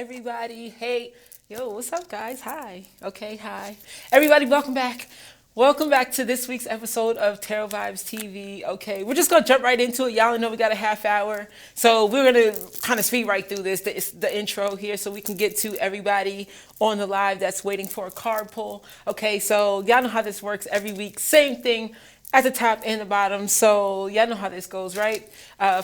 everybody. Hey, yo, what's up, guys? Hi. Okay, hi. Everybody, welcome back. Welcome back to this week's episode of Tarot Vybez TV. Okay, we're just gonna jump right into it. Y'all know we got a half hour, so we're gonna kind of speed right through this. The intro here, so we can get to everybody on the live that's waiting for a card pull. Okay, so y'all know how this works every week. Same thing at the top and the bottom. So y'all know how this goes, right?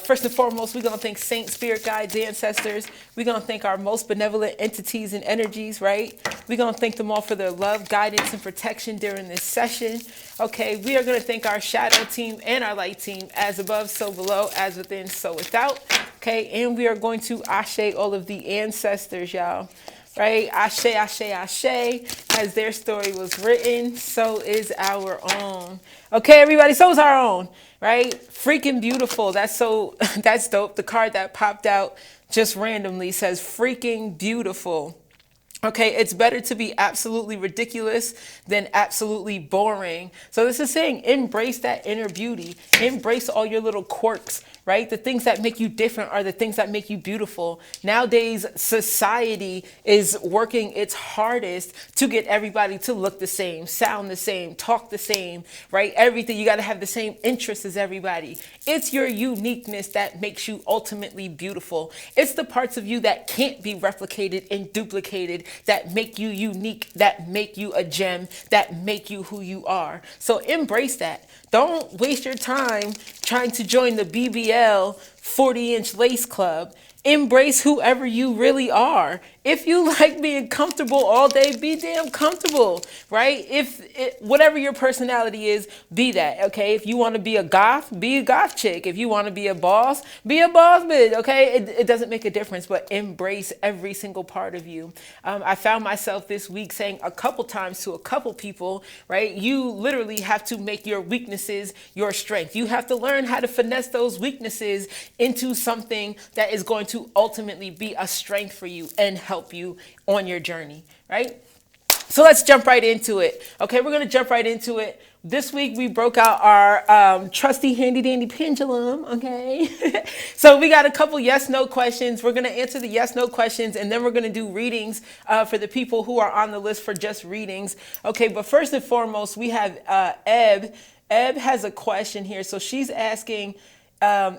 First and foremost, we're going to thank saints, spirit guides, ancestors. We're going to thank our most benevolent entities and energies, right? We're going to thank them all for their love, guidance, and protection during this session. Okay, we are going to thank our shadow team and our light team, as above, so below, as within, so without. Okay, and we are going to ashe all of the ancestors, y'all. Right? Ashe, ashe, ashe. As their story was written, so is our own. Okay, everybody, so is our own. Right? Freaking beautiful. That's so, that's dope. The card that popped out just randomly says freaking beautiful. Okay, it's better to be absolutely ridiculous than absolutely boring. So this is saying embrace that inner beauty. Embrace all your little quirks, right? The things that make you different are the things that make you beautiful. Nowadays, society is working its hardest to get everybody to look the same, sound the same, talk the same, right? Everything, you got to have the same interests as everybody. It's your uniqueness that makes you ultimately beautiful. It's the parts of you that can't be replicated and duplicated that make you unique, that make you a gem, that make you who you are. So embrace that. Don't waste your time trying to join the BBL 40-inch lace club. Embrace whoever you really are. If you like being comfortable all day, be damn comfortable, right? Whatever your personality is, be that, okay? If you want to be a goth, be a goth chick. If you want to be a boss bitch, okay? It doesn't make a difference, but embrace every single part of you. I found myself this week saying a couple times to a couple people, right? You literally have to make your weaknesses your strength. You have to learn how to finesse those weaknesses into something that is going to ultimately be a strength for you and help you on your journey, right? So let's jump right into it. Okay, we're going to jump right into it. This week we broke out our trusty handy dandy pendulum, okay? So we got a couple yes/no questions. We're going to answer the yes/no questions, and then we're going to do readings for the people who are on the list for just readings. Okay, but first and foremost, we have Eb. Eb has a question here. So she's asking,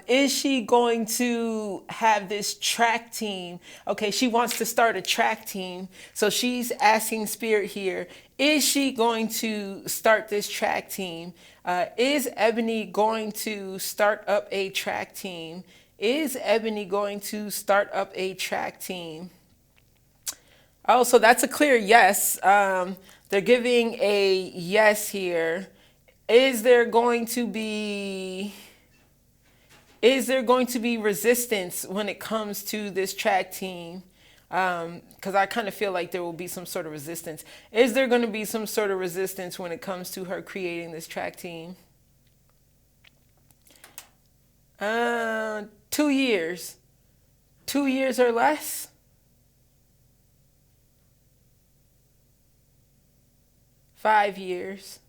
is she going to have this track team? Okay, she wants to start a track team. So she's asking Spirit here, is she going to start this track team? Is Ebony going to start up a track team? Is Ebony going to start up a track team? Oh, so that's a clear yes. They're giving a yes here. Is there going to be resistance when it comes to this track team? Because I kind of feel like there will be some sort of resistance. Is there going to be some sort of resistance when it comes to her creating this track team? 2 years. 2 years or less? 5 years.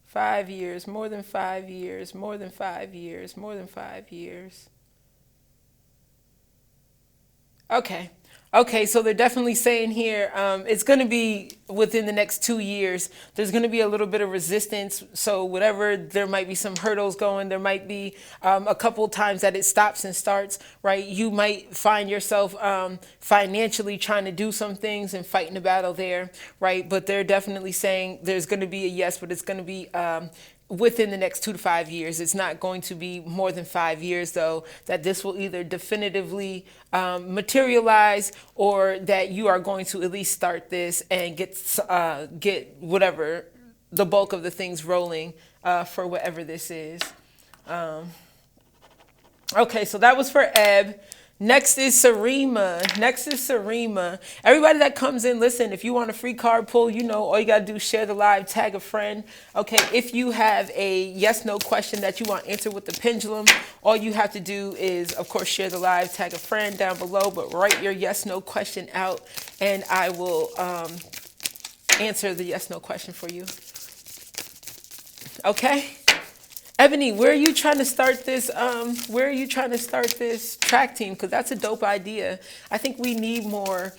5 years, more than 5 years, more than 5 years, more than 5 years. Okay. Okay, so they're definitely saying here, it's going to be within the next 2 years. There's going to be a little bit of resistance. So whatever, there might be some hurdles going. There might be a couple times that it stops and starts, right? You might find yourself financially trying to do some things and fighting a battle there, right? But they're definitely saying there's going to be a yes, but it's going to be within the next 2 to 5 years. It's not going to be more than 5 years, though, that this will either definitively materialize, or that you are going to at least start this and get whatever, the bulk of the things rolling for whatever this is. Okay, so that was for Eb. Next is Sarima. Everybody that comes in, listen, if you want a free card pull, you know, all you got to do is share the live, tag a friend. Okay, if you have a yes/no question that you want answered with the pendulum, all you have to do is, of course, share the live, tag a friend down below, but write your yes/no question out, and I will answer the yes/no question for you. Okay? Ebony, where are you trying to start this? Where are you trying to start this track team? Because that's a dope idea. I think we need more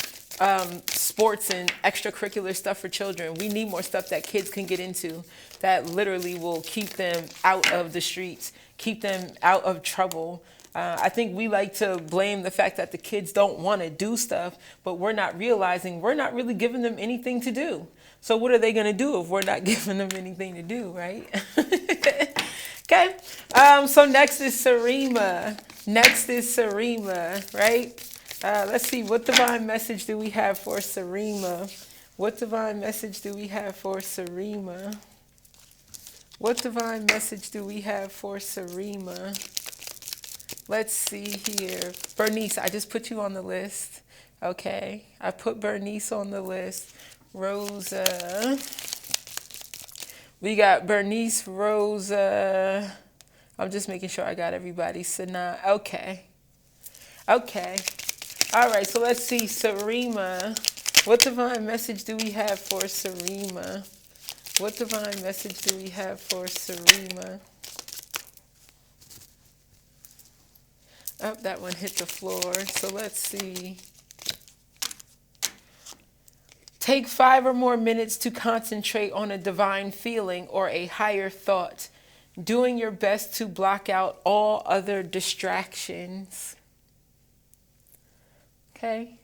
sports and extracurricular stuff for children. We need more stuff that kids can get into that literally will keep them out of the streets, keep them out of trouble. I think we like to blame the fact that the kids don't want to do stuff, but we're not realizing we're not really giving them anything to do. So what are they going to do if we're not giving them anything to do, right? Okay. So next is Sarima. Right? Let's see, what divine message do we have for Sarima? What divine message do we have for Sarima? What divine message do we have for Sarima? Let's see here. Bernice, I just put you on the list. Okay, I put Bernice on the list. Rosa. We got Bernice, Rosa. I'm just making sure I got everybody. Sana. Okay. Okay. All right, so let's see. Sarima. What divine message do we have for Sarima? What divine message do we have for Sarima? Oh, that one hit the floor. So let's see. Take 5 or more minutes to concentrate on a divine feeling or a higher thought, doing your best to block out all other distractions. Okay.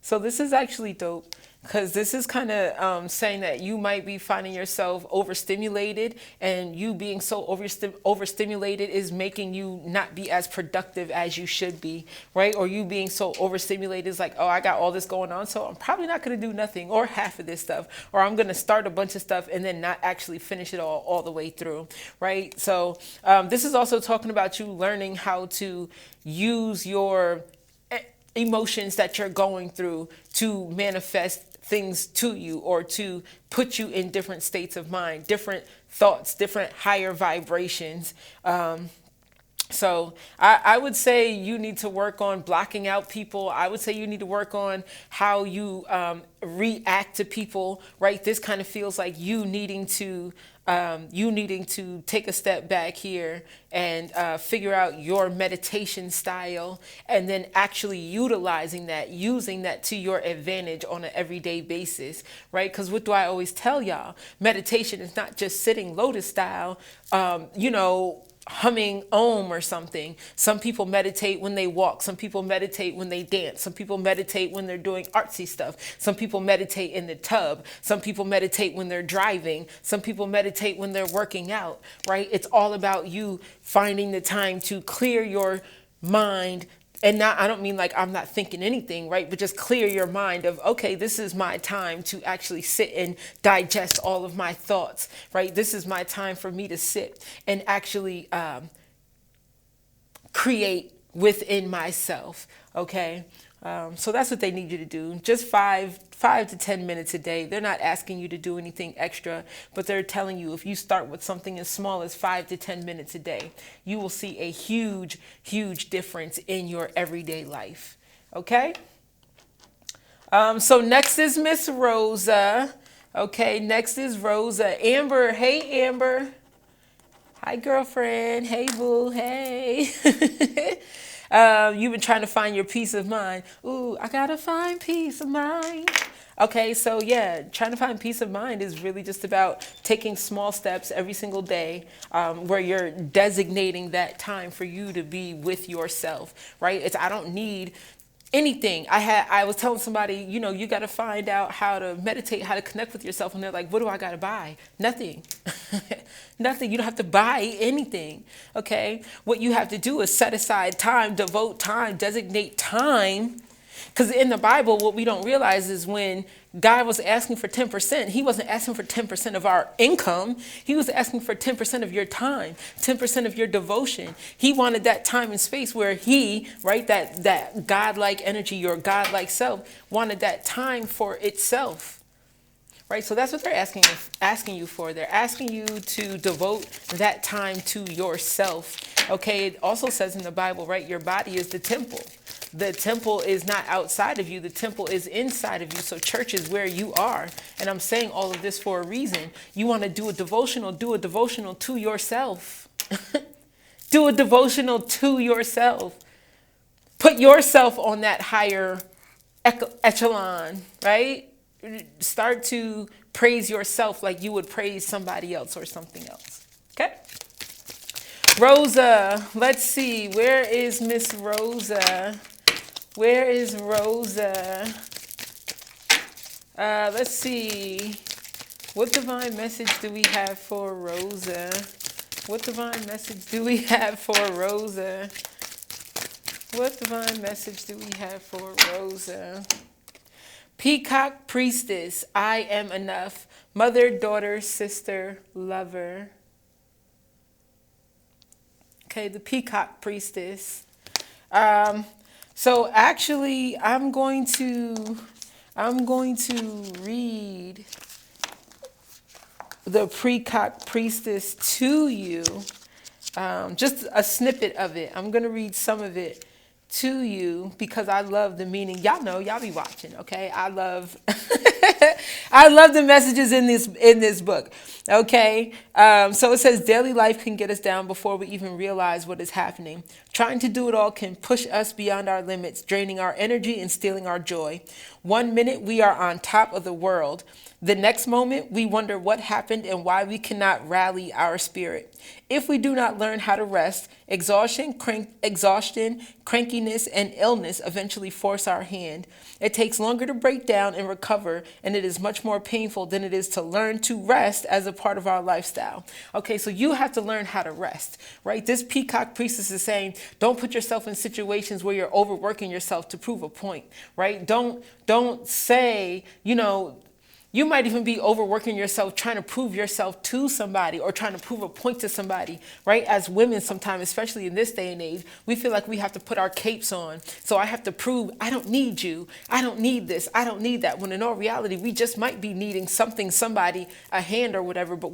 So this is actually dope, because this is kind of saying that you might be finding yourself overstimulated, and you being so overstimulated is making you not be as productive as you should be, right? Or you being so overstimulated is like, oh, I got all this going on, so I'm probably not going to do nothing or half of this stuff, or I'm going to start a bunch of stuff and then not actually finish it all the way through, right? So this is also talking about you learning how to use your emotions that you're going through to manifest things to you, or to put you in different states of mind, different thoughts, different higher vibrations. So I would say you need to work on blocking out people. I would say you need to work on how you react to people, right? This kind of feels like you needing to take a step back here and figure out your meditation style, and then actually utilizing that, using that to your advantage on an everyday basis, right? Because what do I always tell y'all? Meditation is not just sitting lotus style, humming Om or something. Some people meditate when they walk. Some people meditate when they dance. Some people meditate when they're doing artsy stuff. Some people meditate in the tub. Some people meditate when they're driving. Some people meditate when they're working out, right? It's all about you finding the time to clear your mind. And not, I don't mean like I'm not thinking anything, right? But just clear your mind of, okay, this is my time to actually sit and digest all of my thoughts, right? This is my time for me to sit and actually create within myself, okay? So that's what they need you to do. Just 5 to 10 minutes a day. They're not asking you to do anything extra, but they're telling you if you start with something as small as 5 to 10 minutes a day, you will see a huge, huge difference in your everyday life. Okay? So next is Miss Rosa. Okay, next is Rosa. Amber. Hey, Amber. Hi, girlfriend. Hey, boo. Hey. You've been trying to find your peace of mind. Ooh, I gotta find peace of mind. Okay, so yeah, trying to find peace of mind is really just about taking small steps every single day, where you're designating that time for you to be with yourself, right? I don't need anything. I was telling somebody, you got to find out how to meditate, how to connect with yourself. And they're like, what do I got to buy? Nothing. Nothing. You don't have to buy anything. Okay. What you have to do is set aside time, devote time, designate time. Because in the Bible, what we don't realize is when God was asking for 10%, he wasn't asking for 10% of our income. He was asking for 10% of your time, 10% of your devotion. He wanted that time and space where he, right, that godlike energy, your godlike self, wanted that time for itself. Right, so that's what they're asking you for. They're asking you to devote that time to yourself. Okay, it also says in the Bible, right, your body is the temple. The temple is not outside of you. The temple is inside of you. So church is where you are. And I'm saying all of this for a reason. You want to do a devotional to yourself. Do a devotional to yourself. Put yourself on that higher echelon, right? Start to praise yourself like you would praise somebody else or something else. Okay? Rosa, let's see. Where is Miss Rosa? Where is Rosa? Let's see. What divine message do we have for Rosa? What divine message do we have for Rosa? What divine message do we have for Rosa? Peacock priestess, I am enough. Mother, daughter, sister, lover. Okay, the peacock priestess. So actually, I'm going to read the peacock priestess to you. Just a snippet of it. I'm going to read some of it to you because I love the meaning. Y'all know, y'all be watching, okay? I love I love the messages in this book. Okay. So it says daily life can get us down before we even realize what is happening. Trying to do it all can push us beyond our limits, draining our energy and stealing our joy. 1 minute we are on top of the world. The next moment, we wonder what happened and why we cannot rally our spirit. If we do not learn how to rest, exhaustion, crankiness, and illness eventually force our hand. It takes longer to break down and recover, and it is much more painful than it is to learn to rest as a part of our lifestyle. Okay, so you have to learn how to rest, right? This peacock priestess is saying, don't put yourself in situations where you're overworking yourself to prove a point, right? Don't say, you might even be overworking yourself trying to prove yourself to somebody or trying to prove a point to somebody, right? As women sometimes, especially in this day and age, we feel like we have to put our capes on. So I have to prove I don't need you. I don't need this. I don't need that. When in all reality, we just might be needing something, somebody, a hand or whatever, but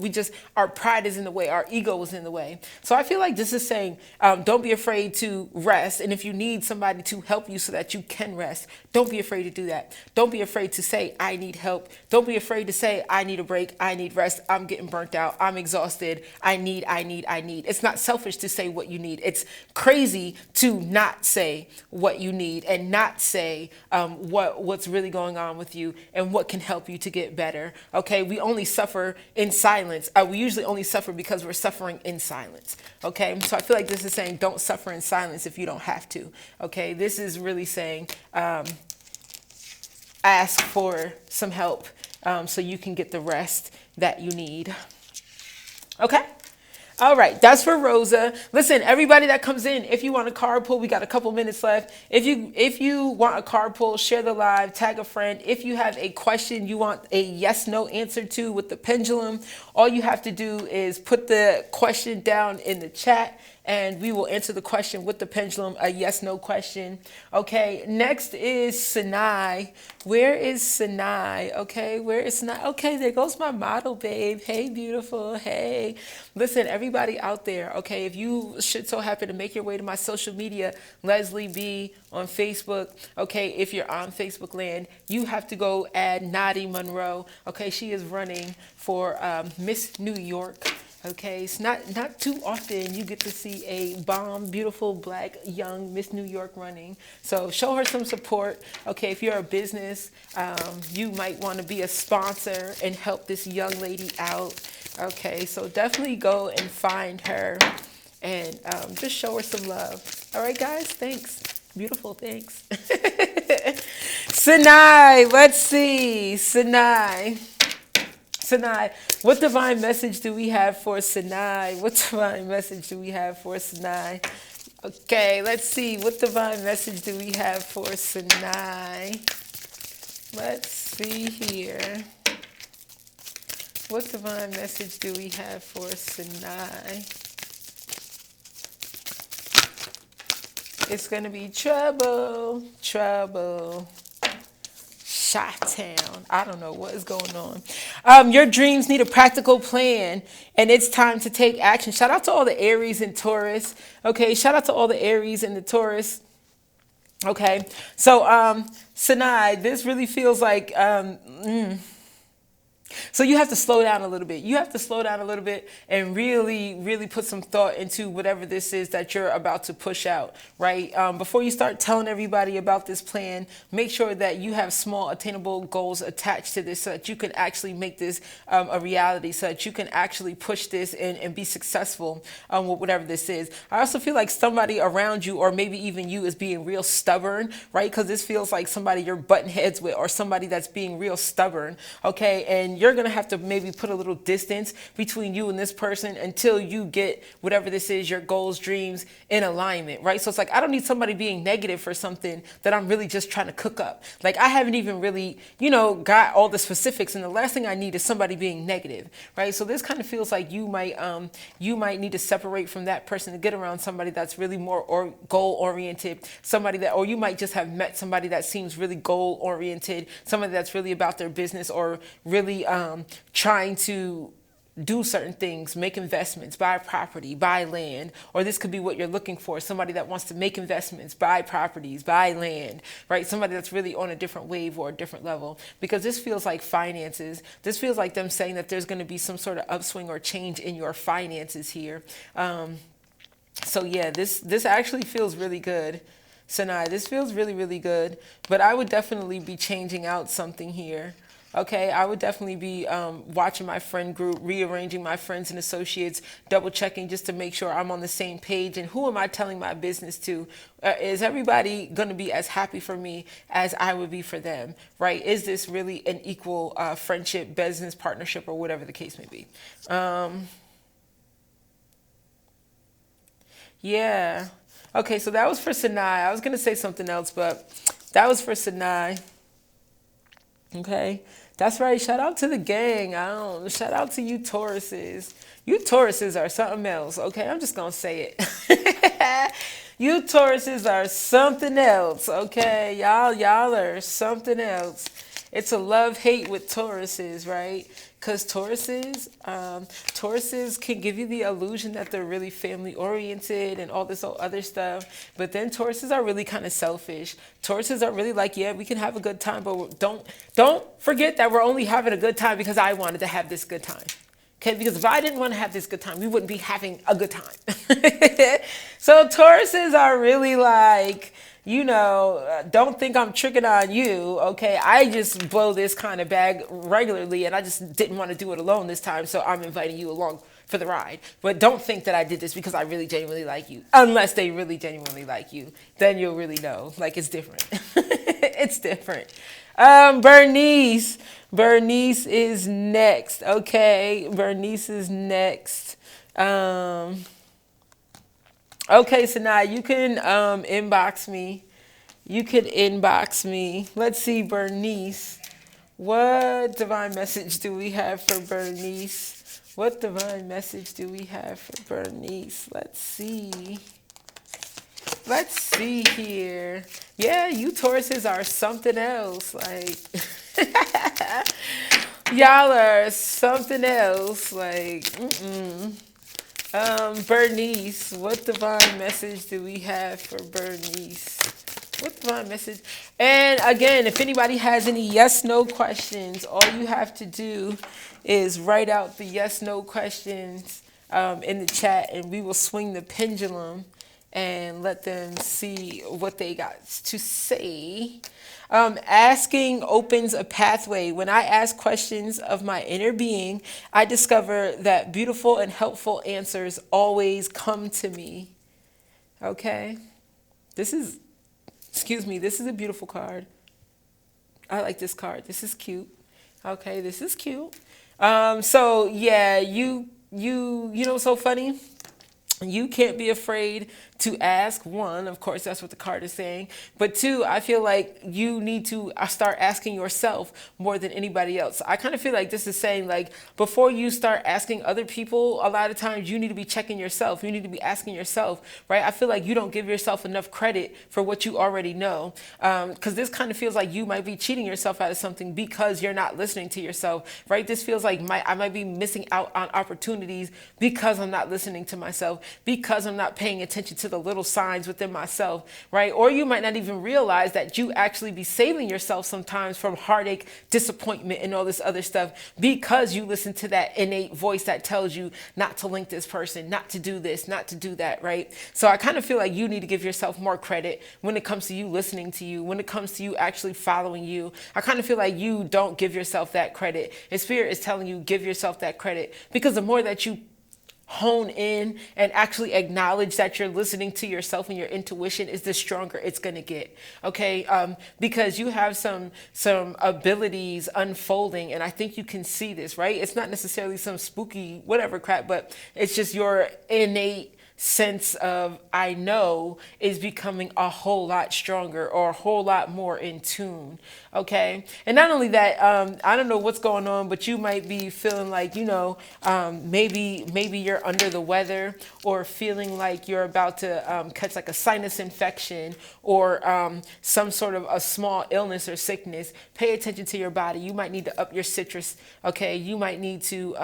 our pride is in the way. Our ego is in the way. So I feel like this is saying, don't be afraid to rest. And if you need somebody to help you so that you can rest, don't be afraid to do that. Don't be afraid to say, I need help. Don't be afraid to say, I need a break. I need rest. I'm getting burnt out. I'm exhausted. I need. It's not selfish to say what you need. It's crazy to not say what you need and not say what's really going on with you and what can help you to get better. Okay, we only suffer in silence. We usually only suffer because we're suffering in silence. Okay, so I feel like this is saying don't suffer in silence if you don't have to. Okay, this is really saying ask for some help so you can get the rest that you need. Okay. All right, that's for Rosa. Listen, everybody that comes in, if you want a card pull, we got a couple minutes left. If you want a card pull, share the live, tag a friend. If you have a question you want a yes/no answer to with the pendulum, all you have to do is put the question down in the chat and we will answer the question with the pendulum, a yes/no question. Okay, next is Sinai. Where is Sinai? Okay, where is Sinai? Okay, there goes my model, babe. Hey, beautiful. Hey. Listen, everybody out there, okay, if you should so happen to make your way to my social media, Leslie B on Facebook, okay, if you're on Facebook land, you have to go add Nadi Monroe. Okay, she is running for Miss New York. Okay, it's not too often you get to see a bomb, beautiful, black, young Miss New York running. So show her some support. Okay, if you're a business, you might want to be a sponsor and help this young lady out. Okay, so definitely go and find her and just show her some love. All right, guys, thanks. Beautiful, thanks. Sinai, let's see. Sinai, what divine message do we have for Sinai? What divine message do we have for Sinai? Okay, let's see. What divine message do we have for Sinai? Let's see here. What divine message do we have for Sinai? It's going to be trouble, trouble. Chi-town. I don't know what is going on. Your dreams need a practical plan, and it's time to take action. Shout out to all the Aries and Taurus. Okay, shout out to all the Aries and the Taurus. Okay, so Sinai, this really feels like So you have to slow down a little bit. You have to slow down a little bit and really, really put some thought into whatever this is that you're about to push out, right? Before you start telling everybody about this plan, make sure that you have small attainable goals attached to this so that you can actually make this a reality, so that you can actually push this and be successful with whatever this is. I also feel like somebody around you, or maybe even you, is being real stubborn, right? Because this feels like somebody you're butting heads with, or somebody that's being real stubborn, okay? And you're going to have to maybe put a little distance between you and this person until you get whatever this is, your goals, dreams, in alignment, right? So it's like, I don't need somebody being negative for something that I'm really just trying to cook up. Like, I haven't even really, got all the specifics. And the last thing I need is somebody being negative, right? So this kind of feels like you might need to separate from that person to get around somebody that's really more goal oriented, somebody that, or you might just have met somebody that seems really goal oriented, somebody that's really about their business, or really trying to do certain things, make investments, buy property, buy land, or this could be what you're looking for, somebody that wants to make investments, buy properties, buy land, right? Somebody that's really on a different wave or a different level, because this feels like finances. This feels like them saying that there's going to be some sort of upswing or change in your finances here. So yeah, this actually feels really good. Sanai, this feels really, really good, but I would definitely be changing out something here. Okay, I would definitely be watching my friend group, rearranging my friends and associates, double checking just to make sure I'm on the same page. And who am I telling my business to? Is everybody going to be as happy for me as I would be for them, right? Is this really an equal friendship, business partnership, or whatever the case may be? Yeah. Okay, so that was for Sanai. I was going to say something else, but that was for Sanai. Okay, that's right. Shout out to the gang. Shout out to you Tauruses. You Tauruses are something else. Okay, I'm just gonna say it. You Tauruses are something else. Okay, y'all are something else. It's a love-hate with Tauruses, right? Because Tauruses can give you the illusion that they're really family-oriented and all this other stuff. But then Tauruses are really kind of selfish. Tauruses are really like, yeah, we can have a good time, but don't forget that we're only having a good time because I wanted to have this good time. Okay, because if I didn't want to have this good time, we wouldn't be having a good time. So Tauruses are really like, don't think I'm tricking on you, okay? I just blow this kind of bag regularly, and I just didn't want to do it alone this time, so I'm inviting you along for the ride. But don't think that I did this because I really genuinely like you. Unless they really genuinely like you, then you'll really know. Like, it's different. It's different. Bernice is next, okay? Bernice is next. Okay, so now you can inbox me. You can inbox me. Let's see, Bernice. What divine message do we have for Bernice? What divine message do we have for Bernice? Let's see. Let's see here. Yeah, you Tauruses are something else. Like, y'all are something else. Like, Bernice, what divine message do we have for Bernice? What divine message? And again, if anybody has any yes/no questions, all you have to do is write out the yes/no questions in the chat, and we will swing the pendulum and let them see what they got to say. Asking opens a pathway. When I ask questions of my inner being, I discover that beautiful and helpful answers always come to me. Okay? This is a beautiful card. I like this card. This is cute. Okay, this is cute. So yeah, you know what's so funny? You can't be afraid to ask. One, of course, that's what the card is saying. But two, I feel like you need to start asking yourself more than anybody else. I kind of feel like this is saying, like, before you start asking other people, a lot of times you need to be checking yourself. You need to be asking yourself, right? I feel like you don't give yourself enough credit for what you already know. Because this kind of feels like you might be cheating yourself out of something because you're not listening to yourself, right? This feels like I might be missing out on opportunities because I'm not listening to myself. because I'm not paying attention to the little signs within myself, right? Or you might not even realize that you actually be saving yourself sometimes from heartache, disappointment, and all this other stuff because you listen to that innate voice that tells you not to link this person, not to do this, not to do that, right? So I kind of feel like you need to give yourself more credit when it comes to you listening to you, when it comes to you actually following you. I kind of feel like you don't give yourself that credit. And Spirit is telling you, give yourself that credit, because the more that you hone in and actually acknowledge that you're listening to yourself and your intuition, is the stronger it's going to get. Okay. Because you have some abilities unfolding, and I think you can see this, right? It's not necessarily some spooky whatever crap, but it's just your innate sense of I know is becoming a whole lot stronger, or a whole lot more in tune. Okay. And not only that, I don't know what's going on, but you might be feeling like, maybe you're under the weather, or feeling like you're about to catch like a sinus infection, or some sort of a small illness or sickness. Pay attention to your body. You might need to up your citrus. Okay. You might need to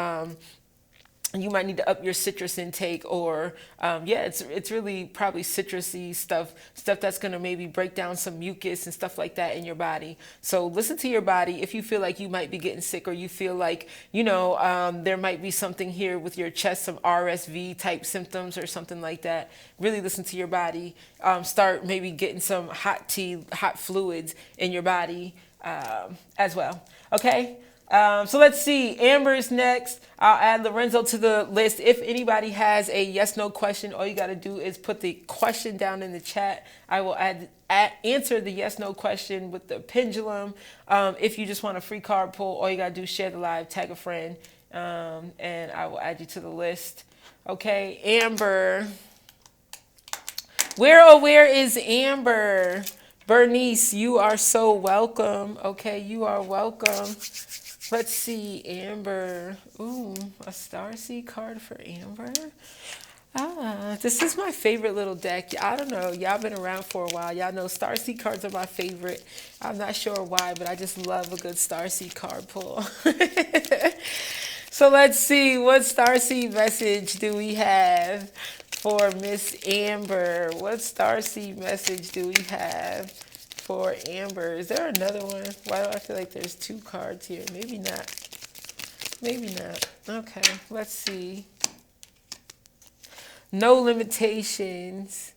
up your citrus intake, or it's really probably citrusy stuff that's going to maybe break down some mucus and stuff like that in your body. So listen to your body. If you feel like you might be getting sick, or you feel like, there might be something here with your chest, some RSV type symptoms or something like that, really listen to your body. Start maybe getting some hot tea, hot fluids in your body as well. Okay. So let's see. Amber's next. I'll add Lorenzo to the list. If anybody has a yes/no question, all you got to do is put the question down in the chat. I will answer the yes/no question with the pendulum. If you just want a free card pull, all you got to do is share the live, tag a friend, and I will add you to the list. Okay, Amber. Where is Amber? Bernice, you are so welcome. Okay, you are welcome. Let's see, Amber. Ooh, a Starseed card for Amber. This is my favorite little deck. I don't know. Y'all been around for a while. Y'all know Starseed cards are my favorite. I'm not sure why, but I just love a good Starseed card pull. So let's see. What Starseed message do we have for Miss Amber? What Starseed message do we have for Amber? Is there another one? Why do I feel like there's two cards here? Maybe not. Maybe not. Okay, let's see. No limitations.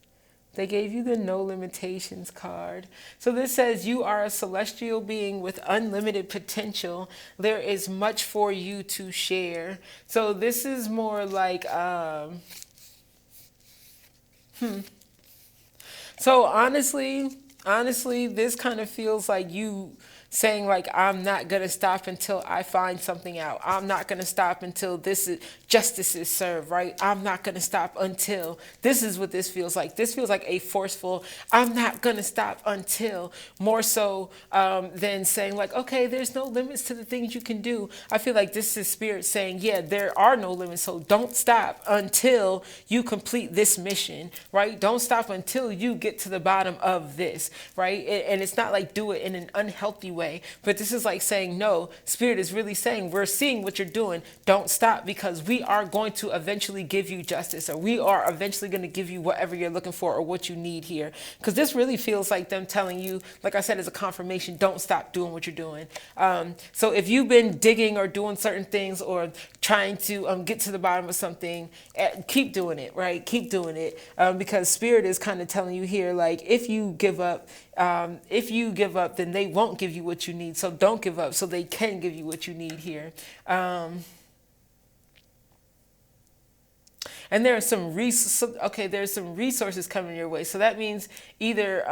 They gave you the no limitations card. So this says you are a celestial being with unlimited potential. There is much for you to share. So this is more like, So honestly, this kind of feels like you saying like, I'm not going to stop until I find something out. I'm not going to stop until justice is served, right? I'm not going to stop until. This is what this feels like. This feels like a forceful, I'm not going to stop until, more so than saying like, okay, there's no limits to the things you can do. I feel like this is Spirit saying, yeah, there are no limits. So don't stop until you complete this mission, right? Don't stop until you get to the bottom of this, right? And it's not like do it in an unhealthy way, but this is like saying, no, Spirit is really saying, we're seeing what you're doing. Don't stop, because we are going to eventually give you justice, or we are eventually going to give you whatever you're looking for or what you need here. Because this really feels like them telling you, like I said, as a confirmation, don't stop doing what you're doing. So if you've been digging or doing certain things or trying to get to the bottom of something, keep doing it, right? Keep doing it. Because Spirit is kind of telling you here, like, if you give up, then they won't give you what you need. So don't give up, so they can give you what you need here. And there's some resources coming your way. So that means either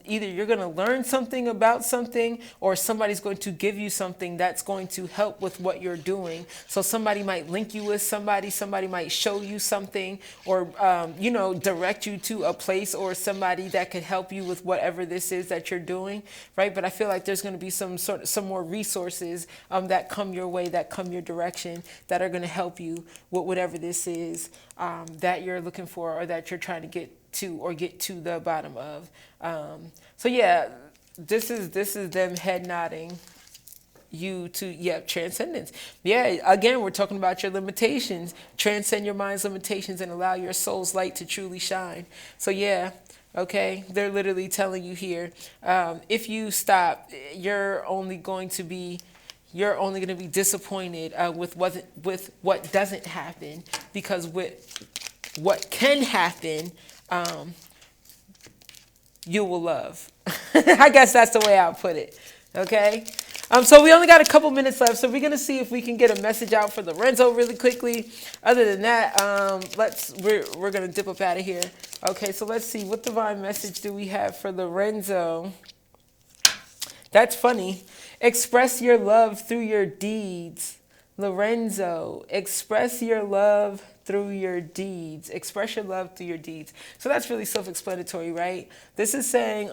you're going to learn something about something, or somebody's going to give you something that's going to help with what you're doing. So somebody might link you with somebody might show you something, or direct you to a place or somebody that could help you with whatever this is that you're doing, right? But I feel like there's going to be some more resources that come your way, that come your direction, that are going to help you with whatever this is that you're looking for, or that you're trying to get to the bottom of. So yeah, this is them head nodding. you to, yeah, transcendence. Yeah, again, we're talking about your limitations. Transcend your mind's limitations and allow your soul's light to truly shine. So yeah, okay, they're literally telling you here, if you stop, you're only going to be disappointed with what doesn't happen, because with what can happen, you will love. I guess that's the way I'll put it. Okay. So we only got a couple minutes left, so we're gonna see if we can get a message out for Lorenzo really quickly. Other than that, we're gonna dip up out of here. Okay, so let's see, what divine message do we have for Lorenzo? That's funny. Express your love through your deeds. Lorenzo, express your love through your deeds. Express your love through your deeds. So that's really self-explanatory, right? This is saying,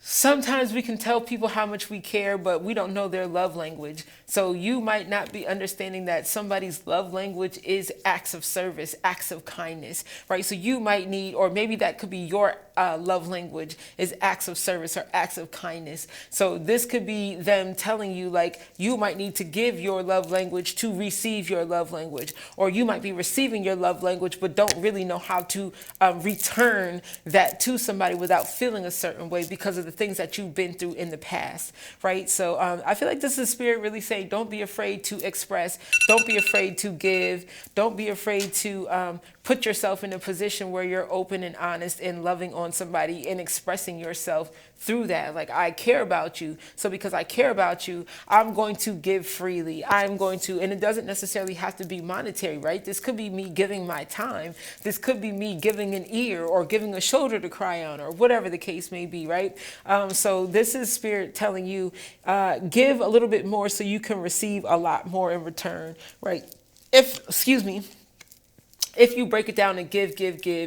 sometimes we can tell people how much we care, but we don't know their love language. So you might not be understanding that somebody's love language is acts of service, acts of kindness, right? So you might need, or maybe that could be your love language is acts of service or acts of kindness. So this could be them telling you, like, you might need to give your love language to receive your love language, or you might be receiving your love language but don't really know how to return that to somebody without feeling a certain way because of the things that you've been through in the past, right? So I feel like this is Spirit really saying, don't be afraid to express, don't be afraid to give, don't be afraid to put yourself in a position where you're open and honest and loving on somebody and expressing yourself through that. Like, I care about you, so because I care about you, I'm going to give freely. I'm going to, and it doesn't necessarily have to be monetary, right? This could be me giving my time. This could be me giving an ear or giving a shoulder to cry on, or whatever the case may be, right? So this is Spirit telling you, give a little bit more so you can receive a lot more in return, right? If you break it down and give,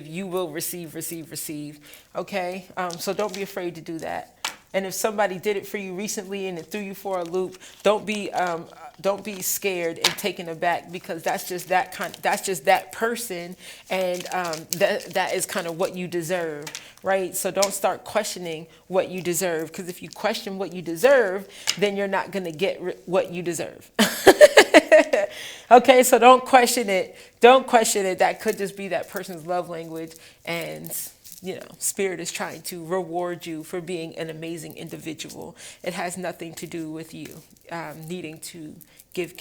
you will receive. Okay. So don't be afraid to do that. And if somebody did it for you recently and it threw you for a loop, don't be scared and taken aback, because that's just that person, and that is kind of what you deserve, right? So don't start questioning what you deserve, because if you question what you deserve, then you're not going to get what you deserve. Okay, so don't question it. Don't question it. That could just be that person's love language, and Spirit is trying to reward you for being an amazing individual. It has nothing to do with you needing to give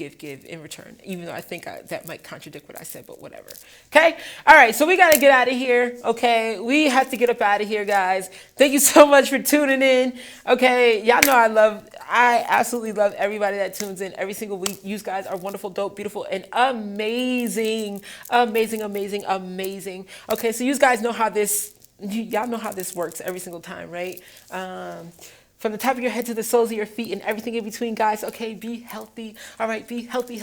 in return, even though I think that might contradict what I said, but whatever. Okay. All right. So we got to get out of here. Okay. We have to get up out of here, guys. Thank you so much for tuning in. Okay. Y'all know I absolutely love everybody that tunes in every single week. You guys are wonderful, dope, beautiful, and amazing. Okay. So you guys know how y'all know how this works every single time, right? From the top of your head to the soles of your feet and everything in between, guys. Okay, be healthy. All right, be healthy.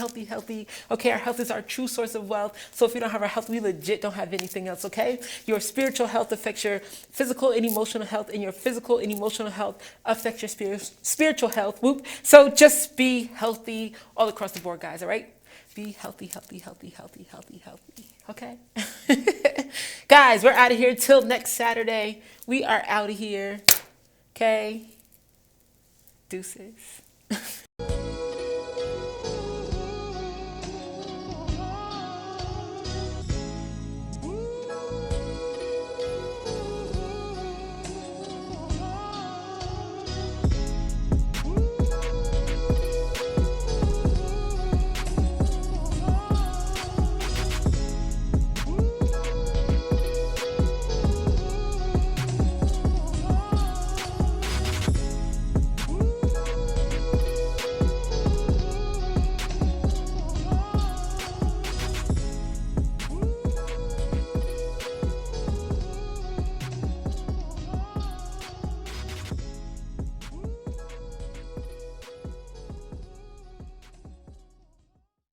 Okay, our health is our true source of wealth. So if you don't have our health, we legit don't have anything else, okay? Your spiritual health affects your physical and emotional health, and your physical and emotional health affects your spiritual health. Whoop. So just be healthy all across the board, guys, all right? Be healthy. Okay? Guys, we're out of here till next Saturday. We are out of here. Okay? Deuces.